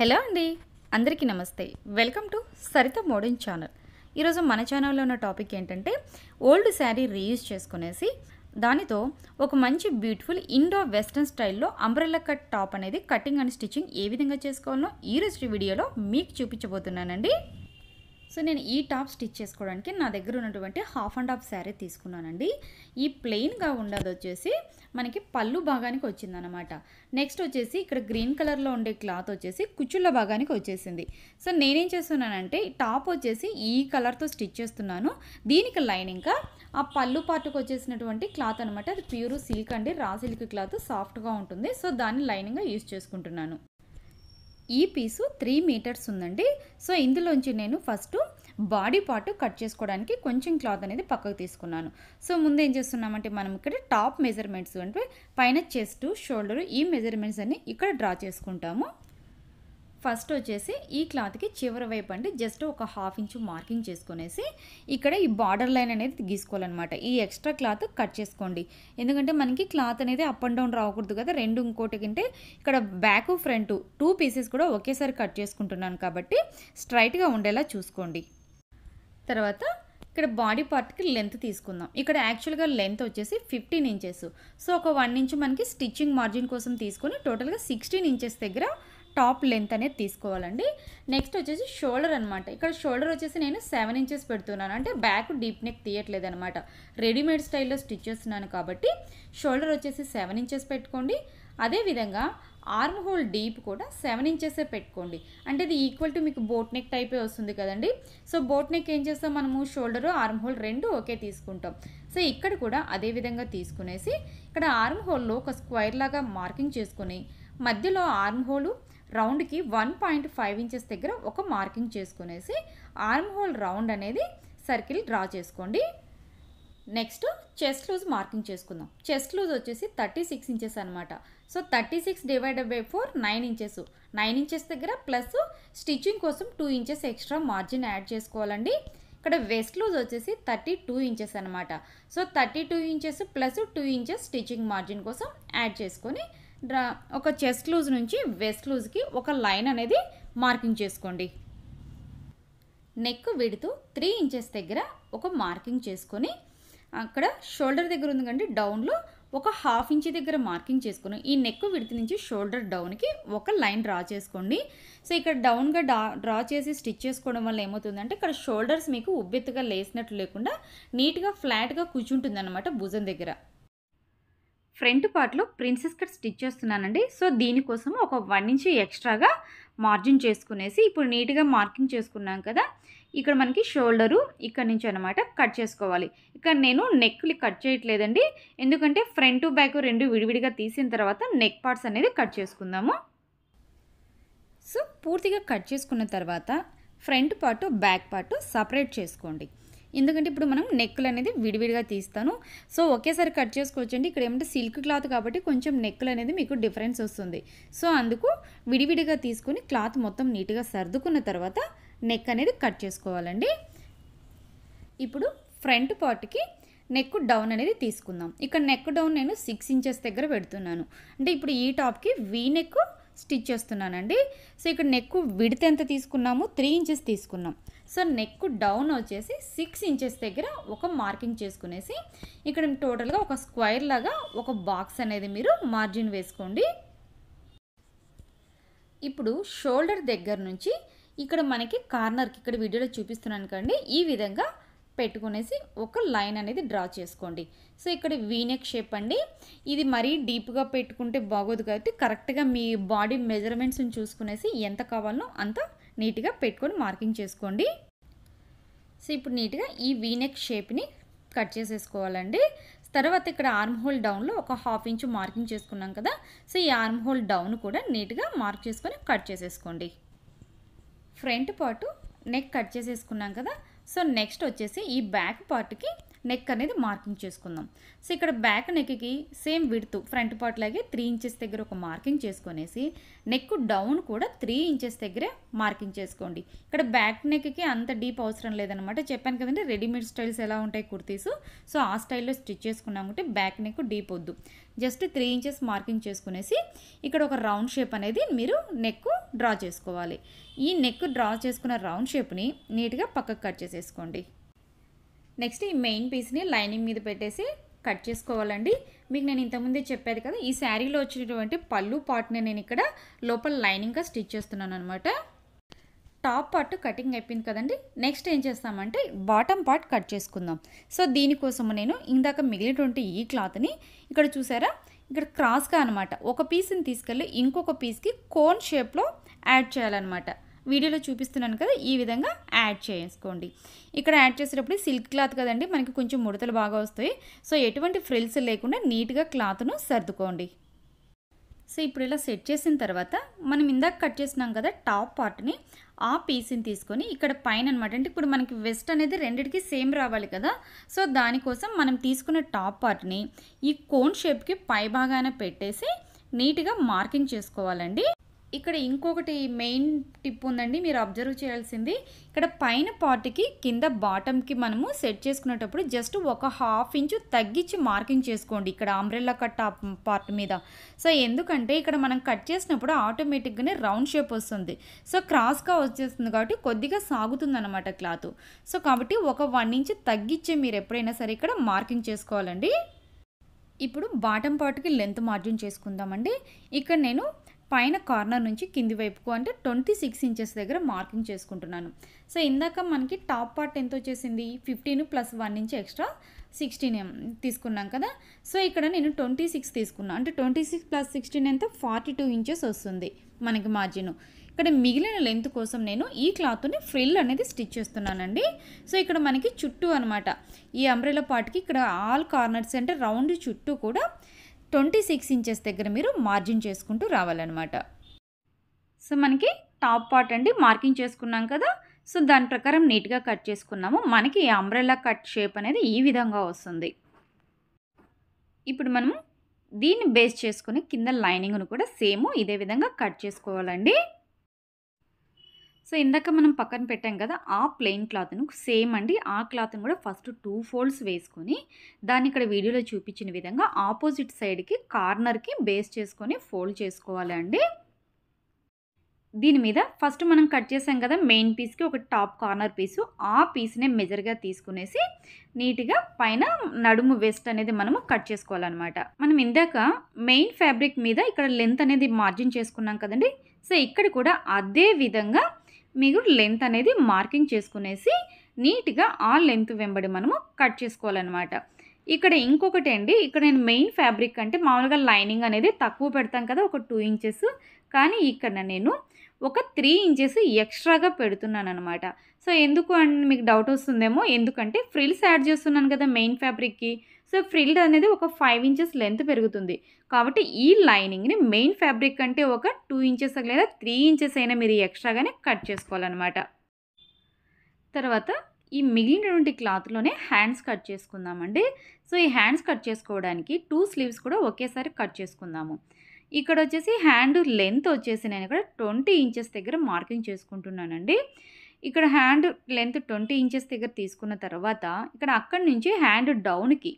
Hello అండి, అందరికీ నమస్తే. Welcome to Saritha modern channel. ఈరోజు మన ఛానల్లో ఉన్న టాపిక్ ఏంటంటే ఓల్డ్ శారీ రీయూజ్ చేసుకునేసి దానితో ఒక మంచి బ్యూటిఫుల్ ఇండో వెస్ట్రన్ స్టైల్లో అంబ్రెల్లా కట్ టాప్ అనేది కటింగ్ అండ్ స్టిచ్చింగ్ ఏ విధంగా చేసుకోవాలో ఈరోజు వీడియోలో మీకు చూపించబోతున్నానండి. సో నేను ఈ టాప్ స్టిచ్ చేసుకోవడానికి నా దగ్గర ఉన్నటువంటి హాఫ్ అండ్ హాఫ్ శారీ తీసుకున్నానండి. ఈ ప్లెయిన్గా ఉండదు వచ్చేసి మనకి పళ్ళు భాగానికి వచ్చిందనమాట. నెక్స్ట్ వచ్చేసి ఇక్కడ గ్రీన్ కలర్లో ఉండే క్లాత్ వచ్చేసి కుచ్చుళ్ళ భాగానికి వచ్చేసింది. సో నేనేం చేస్తున్నానంటే ఈ టాప్ వచ్చేసి ఈ కలర్తో స్టిచ్ చేస్తున్నాను. దీనికి లైనింగ్గా ఆ పళ్ళు పార్ట్కి వచ్చేసినటువంటి క్లాత్ అనమాట. అది ప్యూర్ సిల్క్ అండి, రా సిల్క్ క్లాత్, సాఫ్ట్గా ఉంటుంది. సో దాన్ని లైనింగ్గా యూజ్ చేసుకుంటున్నాను. ఈ పీసు 3 మీటర్స్ ఉందండి. సో ఇందులోంచి నేను ఫస్ట్ బాడీ పార్ట్ కట్ చేసుకోవడానికి కొంచెం క్లాత్ అనేది పక్కకు తీసుకున్నాను. సో ముందు ఏం చేస్తున్నామంటే మనం ఇక్కడ టాప్ మెజర్మెంట్స్ అంటే పైన చెస్ట్, షోల్డర్ ఈ మెజర్మెంట్స్ అన్ని ఇక్కడ డ్రా చేసుకుంటాము. ఫస్ట్ వచ్చేసి ఈ క్లాత్కి చివరి వైపు అంటే జస్ట్ ఒక 1/2 ఇంచు మార్కింగ్ చేసుకునేసి ఇక్కడ ఈ బార్డర్ లైన్ అనేది గీసుకోవాలన్నమాట. ఈ ఎక్స్ట్రా క్లాత్ కట్ చేసుకోండి, ఎందుకంటే మనకి క్లాత్ అనేది అప్ అండ్ డౌన్ రాకూడదు కదా. ఇంకోటి కంటే ఇక్కడ బ్యాక్ ఫ్రంట్ 2 పీసెస్ కూడా ఒకేసారి కట్ చేసుకుంటున్నాను కాబట్టి స్ట్రైట్గా ఉండేలా చూసుకోండి. తర్వాత ఇక్కడ బాడీ పార్ట్కి లెంత్ తీసుకుందాం. ఇక్కడ యాక్చువల్గా లెంత్ వచ్చేసి 15 ఇంచెస్. సో ఒక 1 ఇంచు మనకి స్టిచ్చింగ్ మార్జిన్ కోసం తీసుకొని టోటల్గా 16 ఇంచెస్ దగ్గర టాప్ లెంత్ అనేది తీసుకోవాలండి. నెక్స్ట్ వచ్చేసి షోల్డర్ అనమాట. ఇక్కడ షోల్డర్ వచ్చేసి నేను 7 ఇంచెస్ పెడుతున్నాను, అంటే బ్యాక్ డీప్ నెక్ తీయట్లేదు అనమాట. రెడీమేడ్ స్టైల్లో స్టిచ్ చేస్తున్నాను కాబట్టి షోల్డర్ వచ్చేసి 7 ఇంచెస్ పెట్టుకోండి. అదేవిధంగా ఆర్మ్ హోల్ డీప్ కూడా 7 ఇంచెసే పెట్టుకోండి. అంటే ఇది ఈక్వల్ టు మీకు బోట్ నెక్ టైపే వస్తుంది కదండి. సో బోట్ నెక్ ఏం చేస్తాం మనము, షోల్డరు ఆర్మ్ హోల్ రెండు ఒకే తీసుకుంటాం. సో ఇక్కడ కూడా అదే విధంగా తీసుకునేసి ఇక్కడ ఆర్మ్ హోల్లో ఒక స్క్వైర్ లాగా మార్కింగ్ చేసుకుని మధ్యలో ఆర్మ్ హోలు రౌండ్కి 1.5 ఇంచెస్ దగ్గర ఒక మార్కింగ్ చేసుకునేసి ఆర్మ్ హోల్ రౌండ్ అనేది సర్కిల్ డ్రా చేసుకోండి. నెక్స్ట్ చెస్ట్ లూజ్ మార్కింగ్ చేసుకుందాం. చెస్ట్ లూజ్ వచ్చేసి 36 ఇంచెస్ అనమాట. So 36 divided by 4 9 inches. 9 inches దగ్గర ప్లస్ స్టిచ్చింగ్ కోసం 2 ఇంచెస్ ఎక్స్ట్రా మార్జిన్ యాడ్ చేసుకోవాలండి. ఇక్కడ వెస్ట్ లూజ్ వచ్చేసి 32 ఇంచెస్ అనమాట. So 32 inches plus 2 inches stitching margin కోసం యాడ్ చేసుకొని ఒక చెస్ట్ లూజ్ నుంచి వెస్ట్ లూజ్కి ఒక లైన్ అనేది మార్కింగ్ చేసుకోండి. నెక్ విడుతూ 3 ఇంచెస్ దగ్గర ఒక మార్కింగ్ చేసుకొని అక్కడ షోల్డర్ దగ్గర ఉంది కంటే డౌన్లో ఒక 1/2 ఇంచ్ దగ్గర మార్కింగ్ చేసుకుని ఈ నెక్ విడత నుంచి షోల్డర్ డౌన్కి ఒక లైన్ డ్రా చేసుకోండి. సో ఇక్కడ డౌన్గా డ్రా చేసి స్టిచ్ చేసుకోవడం వల్ల ఏమవుతుందంటే ఇక్కడ షోల్డర్స్ మీకు ఉబ్బెత్తుగా లేసినట్లు లేకుండా నీట్గా ఫ్లాట్గా కూర్చుంటుంది అనమాట భుజం దగ్గర. ఫ్రంట్ పార్ట్లో ప్రిన్సెస్ కట్ స్టిచ్ చేస్తున్నానండి. సో దీనికోసం ఒక 1 ఇంచ్ ఎక్స్ట్రాగా మార్జిన్ చేసుకునేసి ఇప్పుడు నీట్గా మార్కింగ్ చేసుకున్నాం కదా, ఇక్కడ మనకి షోల్డరు ఇక్కడ నుంచి అనమాట కట్ చేసుకోవాలి. ఇక్కడ నేను నెక్లు కట్ చేయట్లేదండి, ఎందుకంటే ఫ్రంట్ బ్యాక్ రెండు విడివిడిగా తీసిన తర్వాత నెక్ పార్ట్స్ అనేది కట్ చేసుకుందాము. సో పూర్తిగా కట్ చేసుకున్న తర్వాత front part back part separate చేసుకోండి, ఎందుకంటే ఇప్పుడు మనం నెక్కులు అనేది విడివిడిగా తీస్తాను. సో ఒకేసారి కట్ చేసుకోవచ్చండి. ఇక్కడ ఏమంటే సిల్క్ క్లాత్ కాబట్టి కొంచెం నెక్కులు అనేది మీకు డిఫరెన్స్ వస్తుంది. సో అందుకు విడివిడిగా తీసుకొని క్లాత్ మొత్తం నీట్గా సర్దుకున్న తర్వాత నెక్ అనేది కట్ చేసుకోవాలండి. ఇప్పుడు ఫ్రంట్ పార్ట్కి నెక్ డౌన్ అనేది తీసుకుందాం. ఇక్కడ నెక్ డౌన్ నేను 6 ఇంచెస్ దగ్గర పెడుతున్నాను. అంటే ఇప్పుడు ఈ టాప్కి వీ నెక్ స్టిచ్ చేస్తున్నానండి. సో ఇక్కడ నెక్ విడ్త్ ఎంత తీసుకున్నాము, 3 ఇంచెస్ తీసుకున్నాం. సో నెక్ డౌన్ వచ్చేసి 6 ఇంచెస్ దగ్గర ఒక మార్కింగ్ చేసుకునేసి ఇక్కడ టోటల్గా ఒక స్క్వైర్ లాగా ఒక బాక్స్ అనేది మీరు మార్జిన్ వేసుకోండి. ఇప్పుడు షోల్డర్ దగ్గర నుంచి ఇక్కడ మనకి కార్నర్కి ఇక్కడ వీడియోలో చూపిస్తున్నాను కండి, ఈ విధంగా పెట్టుకునేసి ఒక లైన్ అనేది డ్రా చేసుకోండి. సో ఇక్కడ వీనెక్ షేప్ అండి. ఇది మరీ డీప్గా పెట్టుకుంటే బాగోదు కాబట్టి కరెక్ట్గా మీ బాడీ మెజర్మెంట్స్ని చూసుకునేసి ఎంత కావాలో అంత నీట్గా పెట్టుకొని మార్కింగ్ చేసుకోండి. సో ఇప్పుడు నీట్గా ఈ వీనెక్ షేప్ని కట్ చేసేసుకోవాలండి. తర్వాత ఇక్కడ ఆర్మ్ హోల్ డౌన్లో ఒక 1/2 ఇంచ్ మార్కింగ్ చేసుకున్నాం కదా, సో ఈ ఆర్మ్ హోల్ డౌన్ కూడా నీట్గా మార్క్ చేసుకొని కట్ చేసేసుకోండి. ఫ్రంట్ పార్ట్ నెక్ కట్ చేసేసుకున్నాం కదా. సో నెక్స్ట్ వచ్చేసి ఈ బ్యాక్ పార్ట్కి నెక్ అనేది మార్కింగ్ చేసుకుందాం. సో ఇక్కడ బ్యాక్ నెక్కి సేమ్ విడ్త్ ఫ్రంట్ పార్ట్ లాగే 3 ఇంచెస్ దగ్గర ఒక మార్కింగ్ చేసుకునేసి నెక్ డౌన్ కూడా 3 ఇంచెస్ దగ్గర మార్కింగ్ చేసుకోండి. ఇక్కడ బ్యాక్ నెక్కి అంత డీప్ అవసరం లేదనమాట. చెప్పాను కదండి రెడీమేడ్ స్టైల్స్ ఎలా ఉంటాయి కుర్తీస్, సో ఆ స్టైల్లో స్టిచ్ చేసుకున్నామంటే బ్యాక్ నెక్ డీప్ వద్దు. జస్ట్ 3 ఇంచెస్ మార్కింగ్ చేసుకునేసి ఇక్కడ ఒక రౌండ్ షేప్ అనేది మీరు నెక్ డ్రా చేసుకోవాలి. ఈ నెక్ డ్రా చేసుకున్న రౌండ్ షేప్ని నీట్గా పక్కకు కట్ చేసేసుకోండి. నెక్స్ట్ ఈ మెయిన్ పీస్ని లైనింగ్ మీద పెట్టేసి కట్ చేసుకోవాలండి. మీకు నేను ఇంతకుముందే చెప్పేది కదా, ఈ శారీలో వచ్చినటువంటి పళ్ళు పార్ట్ని నేను ఇక్కడ లోపల లైనింగ్గా స్టిచ్ చేస్తున్నాను అనమాట. టాప్ పార్ట్ కటింగ్ అయిపోయింది కదండి. నెక్స్ట్ ఏం చేస్తామంటే బాటమ్ పార్ట్ కట్ చేసుకుందాం. సో దీనికోసము నేను ఇందాక మిగిలినటువంటి ఈ క్లాత్ని ఇక్కడ చూసారా, ఇక్కడ క్రాస్గా అనమాట ఒక పీస్ని తీసుకెళ్ళి ఇంకొక పీస్కి కోన్ షేప్లో యాడ్ చేయాలన్నమాట. వీడియోలో చూపిస్తున్నాను కదా, ఈ విధంగా యాడ్ చేసుకోండి. ఇక్కడ యాడ్ చేసేటప్పుడు సిల్క్ క్లాత్ కదండి, మనకి కొంచెం ముడతలు బాగా వస్తాయి. సో ఎటువంటి ఫ్రిల్స్ లేకుండా నీట్గా క్లాత్ను సర్దుకోండి. సో ఇప్పుడు ఇలా సెట్ చేసిన తర్వాత మనం ఇందాక కట్ చేసినాం కదా టాప్ పార్ట్ని, ఆ పీస్ని తీసుకొని ఇక్కడ పైన అనమాట, అంటే ఇప్పుడు మనకి వెస్ట్ అనేది రెండిటికి సేమ్ రావాలి కదా. సో దానికోసం మనం తీసుకున్న టాప్ పార్ట్ని ఈ కోన్ షేప్కి పై భాగాన పెట్టేసి నీట్గా మార్కింగ్ చేసుకోవాలండి. ఇక్కడ ఇంకొకటి మెయిన్ టిప్ ఉందండి, మీరు అబ్జర్వ్ చేయాల్సింది. ఇక్కడ పైన పార్ట్కి కింద బాటమ్కి మనము సెట్ చేసుకునేటప్పుడు జస్ట్ ఒక 1/2 ఇంచు తగ్గించి మార్కింగ్ చేసుకోండి ఇక్కడ అంబ్రెల్లా కట్ పార్ట్ మీద. సో ఎందుకంటే ఇక్కడ మనం కట్ చేసినప్పుడు ఆటోమేటిక్గానే రౌండ్ షేప్ వస్తుంది. సో క్రాస్గా వచ్చేస్తుంది కాబట్టి కొద్దిగా సాగుతుంది అనమాట క్లాత్. సో కాబట్టి ఒక 1 ఇంచు తగ్గించి మీరు ఎప్పుడైనా సరే ఇక్కడ మార్కింగ్ చేసుకోవాలండి. ఇప్పుడు బాటమ్ పార్ట్కి లెంత్ మార్జిన్ చేసుకుందామండి. ఇక్కడ నేను పైన కార్నర్ నుంచి కింది వైపుకు అంటే 26 ఇంచెస్ దగ్గర మార్కింగ్ చేసుకుంటున్నాను. సో ఇందాక మనకి టాప్ పార్ట్ ఎంత వచ్చేసింది, 15 + 1 ఇంచ్ ఎక్స్ట్రా 16 తీసుకున్నాం కదా. సో ఇక్కడ నేను 26 తీసుకున్నాను, అంటే 26 + 16 ఎంత 42 ఇంచెస్ వస్తుంది మనకి మార్జిన్. ఇక్కడ మిగిలిన లెంత్ కోసం నేను ఈ క్లాత్ని ఫ్రిల్ అనేది స్టిచ్ చేస్తున్నానండి. సో ఇక్కడ మనకి చుట్టూ అనమాట ఈ అంబ్రెల్లా పార్ట్కి ఇక్కడ ఆల్ కార్నర్స్ అంటే రౌండ్ చుట్టూ కూడా 26 ఇంచెస్ దగ్గర మీరు మార్జిన్ చేసుకుంటూ రావాలన్నమాట. సో మనకి టాప్ పార్ట్ అండి మార్కింగ్ చేసుకున్నాం కదా. సో దాని ప్రకారం నీట్గా కట్ చేసుకున్నాము. మనకి ఈ అంబ్రెల్లా కట్ షేప్ అనేది ఈ విధంగా వస్తుంది. ఇప్పుడు మనము దీన్ని బేస్ చేసుకుని కింద లైనింగ్ను కూడా సేమ్ ఇదే విధంగా కట్ చేసుకోవాలండి. సో ఇందాక మనం పక్కన పెట్టాం కదా ఆ ప్లెయిన్ క్లాత్ను సేమ్ అండి, ఆ క్లాత్ను కూడా ఫస్ట్ 2 ఫోల్డ్స్ వేసుకొని దాన్ని ఇక్కడ వీడియోలో చూపించిన విధంగా ఆపోజిట్ సైడ్కి కార్నర్కి బేస్ చేసుకొని ఫోల్డ్ చేసుకోవాలి అండి. దీని మీద ఫస్ట్ మనం కట్ చేసాం కదా మెయిన్ పీస్కి ఒక టాప్ కార్నర్ పీసు, ఆ పీస్నే మెజర్గా తీసుకునేసి నీట్గా పైన నడుము వెస్ట్ అనేది మనము కట్ చేసుకోవాలన్నమాట. మనం ఇందాక మెయిన్ ఫ్యాబ్రిక్ మీద ఇక్కడ లెంత్ అనేది మార్జిన్ చేసుకున్నాం కదండి. సో ఇక్కడ కూడా అదే విధంగా మీరు లెంత్ అనేది మార్కింగ్ చేసుకునేసి నీట్గా ఆ లెంత్ వెంబడి మనము కట్ చేసుకోవాలన్నమాట. ఇక్కడ ఇంకొకటి అండి, ఇక్కడ నేను మెయిన్ ఫ్యాబ్రిక్ అంటే మామూలుగా లైనింగ్ అనేది తక్కువ పెడతాం కదా ఒక 2 ఇంచెస్, కానీ ఇక్కడ నేను ఒక 3 ఇంచెస్ ఎక్స్ట్రాగా పెడుతున్నాను అనమాట. సో ఎందుకు అని మీకు డౌట్ వస్తుందేమో, ఎందుకంటే ఫ్రిల్స్ యాడ్ చేస్తున్నాను కదా మెయిన్ ఫ్యాబ్రిక్కి. సో ఫ్రిల్ అనేది ఒక 5 ఇంచెస్ లెంత్ పెరుగుతుంది కాబట్టి ఈ లైనింగ్ని మెయిన్ ఫ్యాబ్రిక్ కంటే ఒక 2 ఇంచెస్ లేదా 3 ఇంచెస్ అయినా మీరు ఎక్స్ట్రాగానే కట్ చేసుకోవాలన్నమాట. తర్వాత ఈ మిగిలినటువంటి క్లాత్లోనే హ్యాండ్స్ కట్ చేసుకుందామండి. సో ఈ హ్యాండ్స్ కట్ చేసుకోవడానికి 2 స్లీవ్స్ కూడా ఒకేసారి కట్ చేసుకుందాము. ఇక్కడ వచ్చేసి హ్యాండ్ లెంత్ వచ్చేసి నేను ఇక్కడ 20 ఇంచెస్ దగ్గర మార్కింగ్ చేసుకుంటున్నానండి. ఇక్కడ హ్యాండ్ లెంత్ 20 ఇంచెస్ దగ్గర తీసుకున్న తర్వాత ఇక్కడ అక్కడి నుంచి హ్యాండ్ డౌన్కి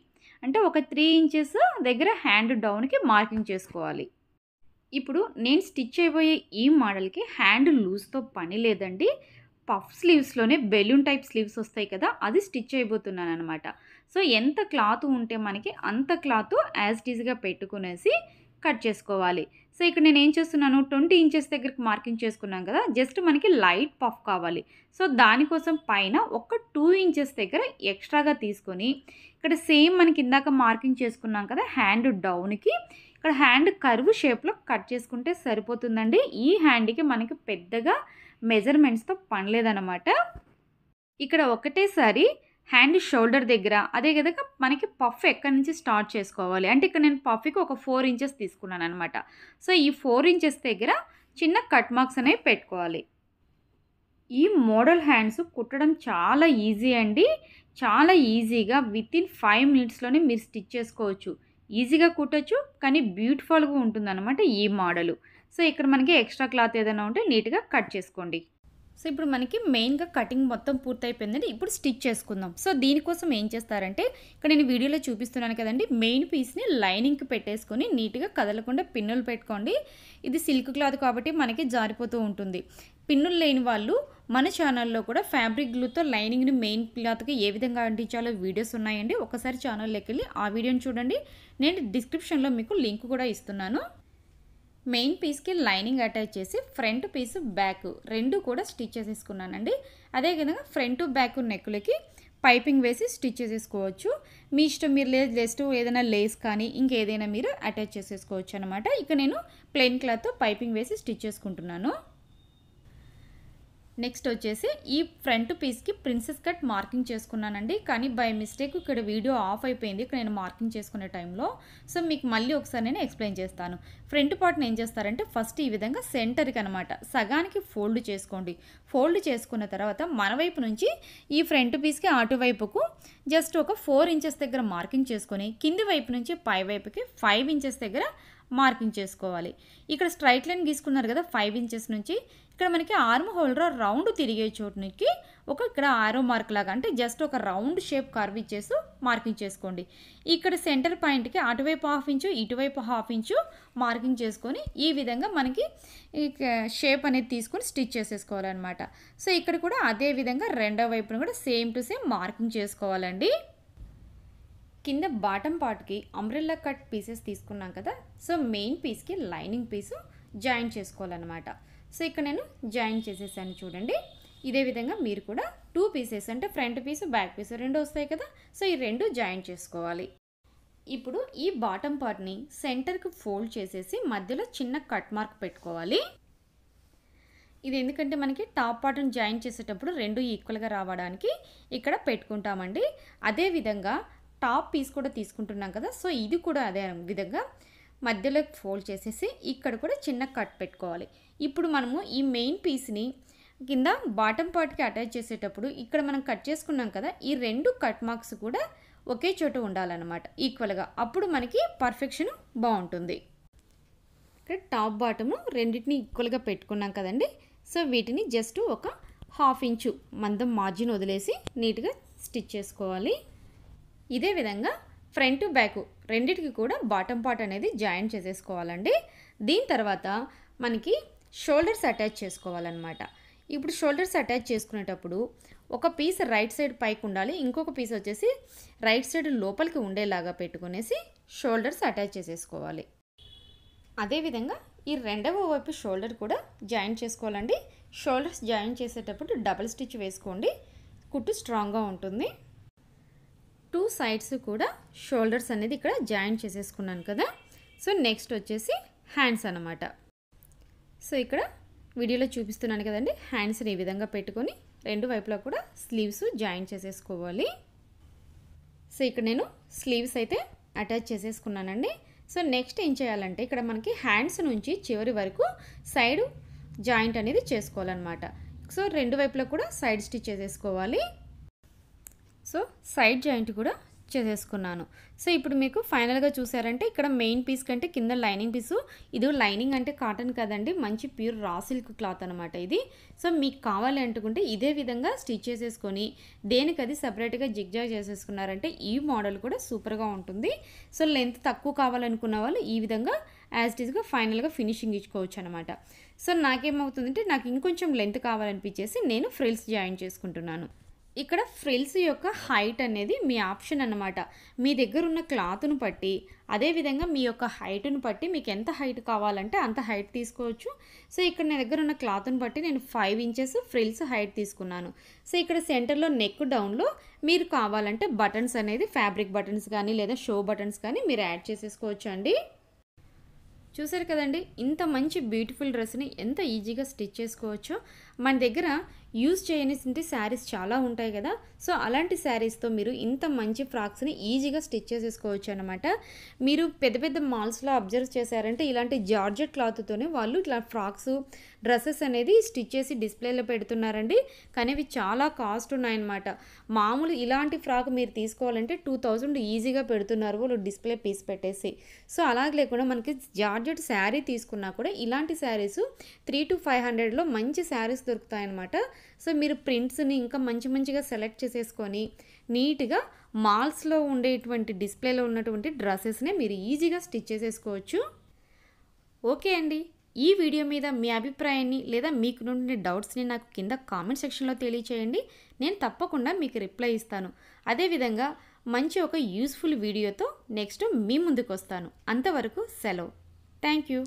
అంటే ఒక 3 ఇంచెస్ దగ్గర హ్యాండ్ డౌన్కి మార్కింగ్ చేసుకోవాలి. ఇప్పుడు నేను స్టిచ్ అయిపోయే ఈ మోడల్కి హ్యాండ్ లూజ్తో పని లేదండి. పఫ్ స్లీవ్స్లోనే బెలూన్ టైప్ స్లీవ్స్ వస్తాయి కదా, అది స్టిచ్ అయిపోతున్నాను అనమాట. సో ఎంత క్లాత్ ఉంటే మనకి అంత క్లాత్ యాజ్ ఇట్ ఈజ్గా పెట్టుకునేసి కట్ చేసుకోవాలి. సో ఇక్కడ నేను ఏం చేస్తున్నాను, 20 ఇంచెస్ దగ్గరికి మార్కింగ్ చేసుకున్నాం కదా, జస్ట్ మనకి లైట్ పఫ్ కావాలి. సో దానికోసం పైన ఒక 2 ఇంచెస్ దగ్గర ఎక్స్ట్రాగా తీసుకొని ఇక్కడ సేమ్ మనకి ఇందాక మార్కింగ్ చేసుకున్నాం కదా హ్యాండ్ డౌన్కి ఇక్కడ హ్యాండ్ కర్వ్ షేప్లో కట్ చేసుకుంటే సరిపోతుందండి. ఈ హ్యాండ్కి మనకి పెద్దగా మెజర్మెంట్స్తో పని లేదనమాట. ఇక్కడ ఒకటేసారి హ్యాండ్ షోల్డర్ దగ్గర అదే విధంగా మనకి పఫ్ ఎక్కడి నుంచి స్టార్ట్ చేసుకోవాలి అంటే ఇక్కడ నేను పఫ్కి ఒక 4 ఇంచెస్ తీసుకున్నాను అనమాట. సో ఈ 4 ఇంచెస్ దగ్గర చిన్న కట్ మార్క్స్ అనేవి పెట్టుకోవాలి. ఈ మోడల్ హ్యాండ్స్ కుట్టడం చాలా ఈజీ అండి. చాలా ఈజీగా వితిన్ 5 మినిట్స్లోనే మీరు స్టిచ్ చేసుకోవచ్చు. ఈజీగా కుట్టచ్చు కానీ బ్యూటిఫుల్గా ఉంటుందన్నమాట ఈ మోడలు. సో ఇక్కడ మనకి ఎక్స్ట్రా క్లాత్ ఏదైనా ఉంటే నీట్గా కట్ చేసుకోండి. సో ఇప్పుడు మనకి మెయిన్గా కటింగ్ మొత్తం పూర్తయిపోయిందండి. ఇప్పుడు స్టిచ్ చేసుకుందాం. సో దీనికోసం ఏం చేస్తారంటే ఇక్కడ నేను వీడియోలో చూపిస్తున్నాను కదండి, మెయిన్ పీస్ని లైనింగ్కి పెట్టేసుకొని నీట్గా కదలకుండా పిన్నులు పెట్టుకోండి. ఇది సిల్క్ క్లాత్ కాబట్టి మనకి జారిపోతూ ఉంటుంది. పిన్నులు లేని వాళ్ళు మన ఛానల్లో కూడా ఫ్యాబ్రిక్ గ్లూతో లైనింగ్ని మెయిన్ క్లాత్కి ఏ విధంగా అంటించాలో వీడియోస్ ఉన్నాయండి. ఒకసారి ఛానల్లోకి వెళ్ళి ఆ వీడియోని చూడండి. నేను డిస్క్రిప్షన్లో మీకు లింక్ కూడా ఇస్తున్నాను. మెయిన్ పీస్కి లైనింగ్ అటాచ్ చేసి ఫ్రంట్ పీస్ బ్యాక్ రెండు కూడా స్టిచ్ చేసేసుకున్నానండి. అదేవిధంగా ఫ్రంట్ బ్యాక్ నెక్కులకి పైపింగ్ వేసి స్టిచ్ చేసేసుకోవచ్చు. మీ ఇష్టం, మీరు జస్ట్ ఏదైనా లేస్ కానీ ఇంకేదైనా మీరు అటాచ్ చేసేసుకోవచ్చు అనమాట. ఇక నేను ప్లెయిన్ క్లాత్తో పైపింగ్ వేసి స్టిచ్ చేసుకుంటున్నాను. నెక్స్ట్ వచ్చేసి ఈ ఫ్రంట్ పీస్కి ప్రిన్సెస్ కట్ మార్కింగ్ చేసుకున్నానండి. కానీ బై మిస్టేక్ ఇక్కడ వీడియో ఆఫ్ అయిపోయింది ఇక్కడ నేను మార్కింగ్ చేసుకునే టైంలో. సో మీకు మళ్ళీ ఒకసారి నేను ఎక్స్ప్లెయిన్ చేస్తాను. ఫ్రంట్ పార్ట్ని ఏం చేస్తారంటే ఫస్ట్ ఈ విధంగా సెంటర్కి అనమాట సగానికి ఫోల్డ్ చేసుకోండి. ఫోల్డ్ చేసుకున్న తర్వాత మన వైపు నుంచి ఈ ఫ్రంట్ పీస్కి అటువైపుకు జస్ట్ ఒక 4 ఇంచెస్ దగ్గర మార్కింగ్ చేసుకొని కింది వైపు నుంచి పై వైపుకి 5 ఇంచెస్ దగ్గర మార్కింగ్ చేసుకోవాలి. ఇక్కడ స్ట్రైట్ లైన్ గీసుకున్నారు కదా 5 ఇంచెస్ నుంచి, ఇక్కడ మనకి ఆర్మ్ హోల్డర్ రౌండ్ తిరిగే చోటునికి ఇక్కడ ఆరో మార్క్ లాగా అంటే జస్ట్ ఒక రౌండ్ షేప్ కర్వ్ ఇచ్చేసి మార్కింగ్ చేసుకోండి. ఇక్కడ సెంటర్ పాయింట్కి అటువైపు 1/2 ఇంచు ఇటువైపు 1/2 ఇంచు మార్కింగ్ చేసుకొని ఈ విధంగా మనకి షేప్ అనేది తీసుకొని స్టిచ్ చేసేసుకోవాలన్నమాట. సో ఇక్కడ కూడా అదే విధంగా రెండో వైపును కూడా సేమ్ టు సేమ్ మార్కింగ్ చేసుకోవాలండి. కింద బాటమ్ పార్ట్కి అంబ్రెల్లా కట్ పీసెస్ తీసుకున్నాం కదా, సో మెయిన్ పీస్కి లైనింగ్ పీసు జాయిన్ చేసుకోవాలన్నమాట. సో ఇక్కడ నేను జాయిన్ చేసేసాను చూడండి. ఇదే విధంగా మీరు కూడా 2 పీసెస్ అంటే ఫ్రంట్ పీసు బ్యాక్ పీసు రెండు వస్తాయి కదా, సో ఈ రెండు జాయిన్ చేసుకోవాలి. ఇప్పుడు ఈ బాటమ్ పార్ట్ని సెంటర్కి ఫోల్డ్ చేసేసి మధ్యలో చిన్న కట్ మార్క్ పెట్టుకోవాలి. ఇది ఎందుకంటే మనకి టాప్ పార్ట్ని జాయిన్ చేసేటప్పుడు రెండు ఈక్వల్గా రావడానికి ఇక్కడ పెట్టుకుంటామండి. అదేవిధంగా టాప్ పీస్ కూడా తీసుకుంటున్నాం కదా, సో ఇది కూడా అదే విధంగా మధ్యలో ఫోల్డ్ చేసేసి ఇక్కడ కూడా చిన్న కట్ పెట్టుకోవాలి. ఇప్పుడు మనము ఈ మెయిన్ పీస్ని కింద బాటమ్ పార్ట్కి అటాచ్ చేసేటప్పుడు ఇక్కడ మనం కట్ చేసుకున్నాం కదా, ఈ రెండు కట్ మార్క్స్ కూడా ఒకే చోట ఉండాలన్నమాట ఈక్వల్గా. అప్పుడు మనకి పర్ఫెక్షన్ బాగుంటుంది. ఇక్కడ టాప్ బాటము రెండింటిని ఈక్వల్గా పెట్టుకున్నాం కదండి, సో వీటిని జస్ట్ ఒక 1/2 ఇంచు మందం మార్జిన్ వదిలేసి నీట్గా స్టిచ్ చేసుకోవాలి. ఇదే విధంగా ఫ్రంట్ బ్యాక్ రెండిటికి కూడా బాటమ్ పార్ట్ అనేది జాయిన్ చేసేసుకోవాలండి. దీని తర్వాత మనకి షోల్డర్స్ అటాచ్ చేసుకోవాలన్నమాట. ఇప్పుడు షోల్డర్స్ అటాచ్ చేసుకునేటప్పుడు ఒక పీస్ రైట్ సైడ్ పైకి ఉండాలి, ఇంకొక పీస్ వచ్చేసి రైట్ సైడ్ లోపలికి ఉండేలాగా పెట్టుకునేసి షోల్డర్స్ అటాచ్ చేసేసుకోవాలి. అదేవిధంగా ఈ రెండవ వైపు షోల్డర్ కూడా జాయిన్ చేసుకోవాలండి. షోల్డర్స్ జాయిన్ చేసేటప్పుడు డబుల్ స్టిచ్ వేసుకోండి, కుట్టు స్ట్రాంగ్గా ఉంటుంది. 2 సైడ్స్ కూడా షోల్డర్స్ అనేది ఇక్కడ జాయిన్ చేసేసుకున్నాను కదా. సో నెక్స్ట్ వచ్చేసి హ్యాండ్స్ అన్నమాట. సో ఇక్కడ వీడియోలో చూపిస్తున్నాను కదండి, హ్యాండ్స్ని ఈ విధంగా పెట్టుకొని రెండు వైపులా కూడా స్లీవ్స్ జాయిన్ చేసేసుకోవాలి. సో ఇక్కడ నేను స్లీవ్స్ అయితే అటాచ్ చేసేసుకున్నానండి. సో నెక్స్ట్ ఏం చేయాలంటే ఇక్కడ మనకి హ్యాండ్స్ నుంచి చివరి వరకు సైడ్ జాయింట్ అనేది చేసుకోవాలన్నమాట. సో రెండు వైపులా కూడా సైడ్ స్టిచ్ చేసేసుకోవాలి. సో సైడ్ జాయింట్ కూడా చేసేసుకున్నాను. సో ఇప్పుడు మీకు ఫైనల్గా చూసారంటే ఇక్కడ మెయిన్ పీస్ కంటే కింద లైనింగ్ పీసు, ఇది లైనింగ్ అంటే కాటన్ కదండి, మంచి ప్యూర్ రా సిల్క్ క్లాత్ అనమాట ఇది. సో మీకు కావాలి అనుకుంటే ఇదే విధంగా స్టిచ్ చేసేసుకొని దేనికది సపరేట్గా జిగ్జాగ్ చేసేసుకున్నారంటే ఈ మోడల్ కూడా సూపర్గా ఉంటుంది. సో లెంత్ తక్కువ కావాలనుకున్న వాళ్ళు ఈ విధంగా యాజ్ ఇట్ ఈస్గా ఫైనల్గా ఫినిషింగ్ ఇచ్చుకోవచ్చు అనమాట. సో నాకేమవుతుందంటే నాకు ఇంకొంచెం లెంత్ కావాలనిపించేసి నేను ఫ్రిల్స్ జాయిన్ చేసుకుంటున్నాను. ఇక్కడ ఫ్రిల్స్ యొక్క హైట్ అనేది మీ ఆప్షన్ అన్నమాట. మీ దగ్గర ఉన్న క్లాత్ను బట్టి అదేవిధంగా మీ యొక్క హైట్ను బట్టి మీకు ఎంత హైట్ కావాలంటే అంత హైట్ తీసుకోవచ్చు. సో ఇక్కడ నా దగ్గర ఉన్న క్లాత్ను బట్టి నేను 5 ఇంచెస్ ఫ్రిల్స్ హైట్ తీసుకున్నాను. సో ఇక్కడ సెంటర్లో నెక్ డౌన్లో మీరు కావాలంటే బటన్స్ అనేది ఫ్యాబ్రిక్ బటన్స్ కానీ లేదా షో బటన్స్ కానీ మీరు యాడ్ చేసేసుకోవచ్చు అండి. చూసారు కదండి, ఇంత మంచి బ్యూటిఫుల్ డ్రెస్ని ఎంత ఈజీగా స్టిచ్ చేసుకోవచ్చో. మన దగ్గర యూజ్ చేయని శారీస్ చాలా ఉంటాయి కదా, సో అలాంటి శారీస్తో మీరు ఇంత మంచి ఫ్రాక్స్ని ఈజీగా స్టిచ్ చేసేసుకోవచ్చు అనమాట. మీరు పెద్ద పెద్ద మాల్స్లో అబ్జర్వ్ చేశారంటే ఇలాంటి జార్జెట్ క్లాత్తోనే వాళ్ళు ఇట్లా ఫ్రాక్స్ డ్రెస్సెస్ అనేది స్టిచ్ చేసి డిస్ప్లేలో పెడుతున్నారండి. కానీ అవి చాలా కాస్ట్ ఉన్నాయన్నమాట. మామూలు ఇలాంటి ఫ్రాక్ మీరు తీసుకోవాలంటే 2000 ఈజీగా పెడుతున్నారు వాళ్ళు డిస్ప్లే పీస్ పెట్టేసి. సో అలా లేకుండా మనకి జార్జెట్ శారీ తీసుకున్నా కూడా ఇలాంటి శారీస్ 300 to 500లో మంచి శారీస్ దొరుకుతాయన్నమాట. సో మీరు ప్రింట్స్ని ఇంకా మంచిగా సెలెక్ట్ చేసేసుకొని నీట్గా మాల్స్లో ఉండేటువంటి డిస్ప్లేలో ఉన్నటువంటి డ్రెస్సెస్ని మీరు ఈజీగా స్టిచ్ చేసేసుకోవచ్చు. ఓకే అండి, ఈ వీడియో మీద మీ అభిప్రాయాన్ని లేదా మీకు నుండి డౌట్స్ని నాకు కింద కామెంట్ సెక్షన్లో తెలియచేయండి. నేను తప్పకుండా మీకు రిప్లై ఇస్తాను. అదేవిధంగా మంచి ఒక యూస్ఫుల్ వీడియోతో నెక్స్ట్ మీ ముందుకు వస్తాను. అంతవరకు సెలవు. Thank you.